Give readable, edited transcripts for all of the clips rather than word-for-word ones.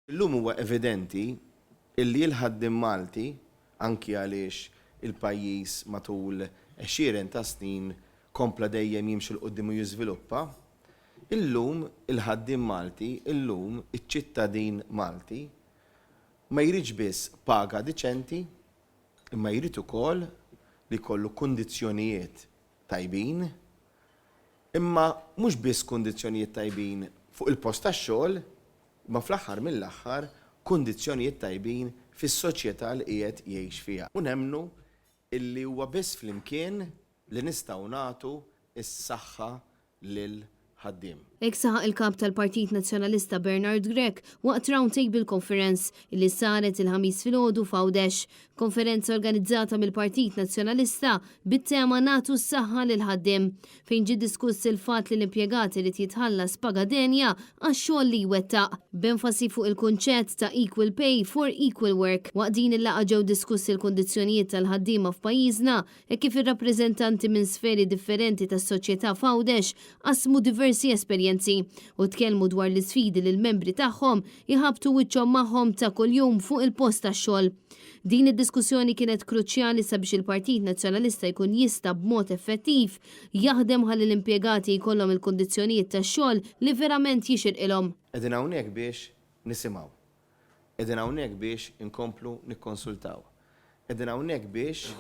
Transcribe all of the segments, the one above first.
Illum huwa evidenti illi l-ħaddim Malti anki għaliex il-pajjiż matul 20 ta' snin kompla dejjem jimxi l-qoddim u jiżviluppa. Illum il-ħaddim Malti, illum iċ-ċittadin Malti ma jridx biss paga diċenti, imma jrid ukoll li jkollu kundizzjonijiet tajbin, imma mhux biss kundizzjonijiet tajbin fuq il-post tax-xogħol, ma fl-aħħar mill-aħħar kundizzjonijiet tajbin fis-soċjetà li qiegħed jgħix fiha. U nemmnu illi huwa biss flimkien li nistgħu nagħtu s-saħħa lil ħaddiem. Hekk saħaq il-kap tal-Partit Nazzjonalista Bernard Grech waqt Round Table Conference li saret il-ħamis filgħodu f'Għawdex, konferenza organizzata mill-Partit Nazzjonalista bit-tema Nagħtu s-saħħa lil ħaddiem fejn ġie diskuss il-fatt li l-impjegati li jitħallas paga denja għax-xogħol li jwettaq, b'enfasi fuq il-kunċett ta' equal pay for equal work. Waqt din il-laqgħa ġew diskussi l-kundizzjonijiet tal-ħaddiema f'pajjiżna e kif ir-rappreżentanti minn sferi differenti tas-soċjetà f'Għawdex qasmu diversi esperjenzi u tkellmu dwar l-isfidi li l-membri tagħhom jħabtu wiċċhom magħhom ta' kuljum fuq il-post tax-xogħol. Din id-diskussjoni kienet kruċjali sabiex il-Partit Nazzjonalista jkun jista' b'mod effettiv jaħdem ħalli l-impjegati jkollhom il-kundizzjonijiet tax-xogħol li verament jixirqilhom. Qegħdin hawnhekk biex nisimgħu. Qegħdin hawnhekk biex inkomplu nikkonsultaw. Qegħdin hawnhekk biex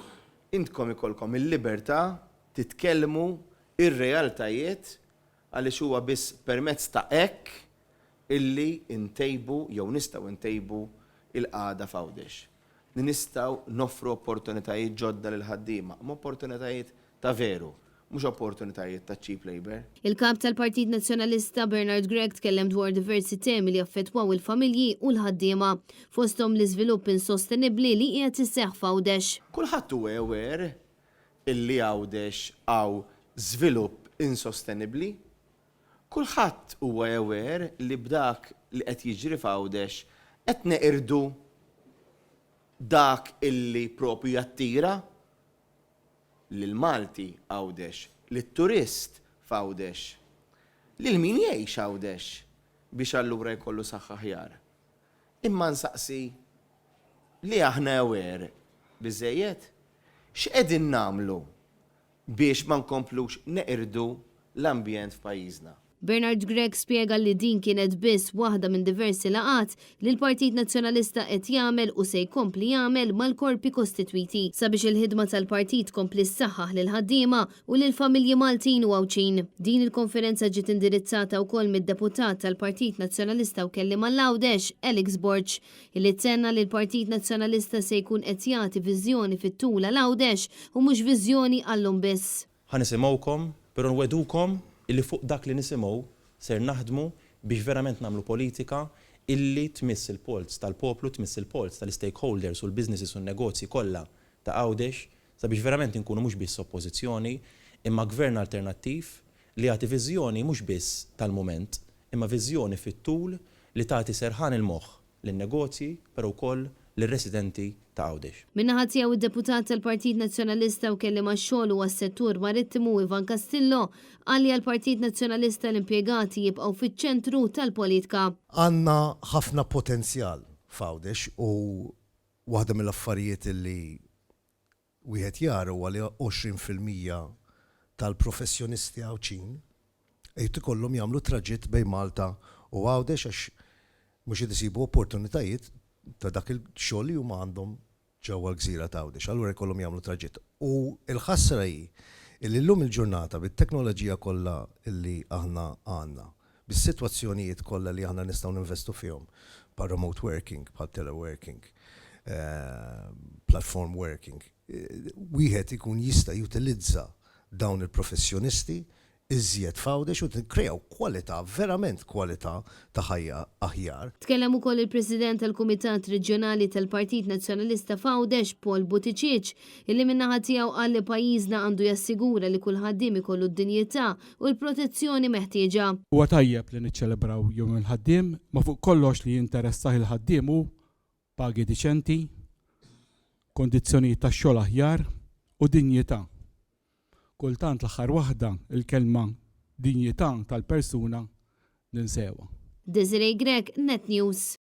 intkom ikollkom il-libertà titkellmu ir-realtajiet għaliex huwa biss permezz ta' hekk illi ntejbu jew nistgħu ntejbu il-qagħda f'Għawdex. Nistgħu noffru opportunitajiet ġodda lil ħaddiema, ma opportunitajiet ta' veru, mhux opportunitajiet ta' cheap labor. Il-kap tal-Partit Nazzjonalista Bernard Grech tkellem dwar diversi temi li affettwaw il-familji u l-ħaddiema fosthom l-iżvilupp insostenibbli li qiegħed isseħħ f'Għawdex. Kulħadd huwa aware illi Għawdex hawn żvilupp insostenibbli. Kulħadd huwa aware li b'dak li qed jiġri f'Għawdex qed neqirdu dak illi propju jattira lil Malti Għawdex, lit-turist f'Għawdex, lil min jgħix Għawdex biex allura jkollu saħħa aħjar. Imma nsaqsi li aħna aware biżejjed x'qegħdin nagħmlu biex ma nkomplux neqirdu l-ambjent f'pajjiżna. Bernard Grech spjega li din kienet biss waħda minn diversi laqat li l-Partit Nazzjonalista qed jagħmel u se jkompli jagħmel mal-korpi kostitwiti sabiex il-ħidma tal-partit kompli ssaħħaħ lil ħaddiema u lil familji Maltin u Għawċin. Din il-konferenza ġiet indirizzata wkoll mid-deputat tal-Partit Nazzjonalista u kelliem għall-Għawdex Alex Borch illi tsenna li l-Partit Nazzjonalista se jkun qed jagħti viżjoni fit-tul għall-Għawdex u mhux viżjoni għallhom biss. Ħanisimgħukom, però nwedukom illi fuq dak li nisimgħu ser naħdmu biex verament nagħmlu politika illi tmiss il-polz tal-poplu, tmiss il-polz tal-stakeholders u l-businesses u n-negozji kollha ta' Għawdex sabiex verament inkunu mhux biss oppożizzjoni imma gvern alternattiv li jagħti viżjoni mhux biss tal-mument imma viżjoni fit-tul li tagħti serħan il-moħħ lin-negozji però wkoll lir-residenti ta' Għawdex. Min-naħa tiegħu id-deputat tal-Partit Nazzjonalista u kelliem għax-xogħol u għas-settur marittimu Ivan Castillo qal li għall-Partit Nazzjonalista l-impjegati jibqgħu fiċ-ċentru tal-politika. Għandna ħafna potenzjal f'Għawdex u waħda mill-affarijiet li wieħed jara huwa li 20% tal-professjonisti Għawċin qed ikollhom jagħmlu traġitt bejn Malta u Għawdex għax mhux qed isibu opportunitajiet ta' dak il-xogħol li huma għandhom ġewwa l-gżira ta' Għawdex, allura jkollhom jagħmlu traġitt. U l-ħassra hi illi llum il-ġurnata bit-teknoloġija kollha illi aħna għandna, bis-sitwazzjonijiet kollha li aħna nistgħu ninvestu fihom bħal remote working, bħal teleworking, platform working, wieħed ikun jista' jutilizza dawn il-professjonisti iżjed f'Għawdex u tikkrew kwalità, verament kwalità ta' ħajja aħjar. Tkellem ukoll il-President tal-Kumitat Reġjonali tal-Partit Nazzjonalista f'Għawdex Paul Buttigieg illi min-naħa tiegħu qal li pajjiżna għandu jassigura li kull ħaddiem ikollu d-dinjità u l-protezzjoni meħtieġa. Huwa tajjeb li niċċelebraw jum il-ħaddiem, ma fuq kollox li jinteressaħ il-ħaddiem hu pagi diċenti, kondizzjonijiet tax-xogħol aħjar u dinjità. Kultant l-aħħar waħda il-kelma dinjità tal-persuna ninsewa. Desiree Grech, Net News.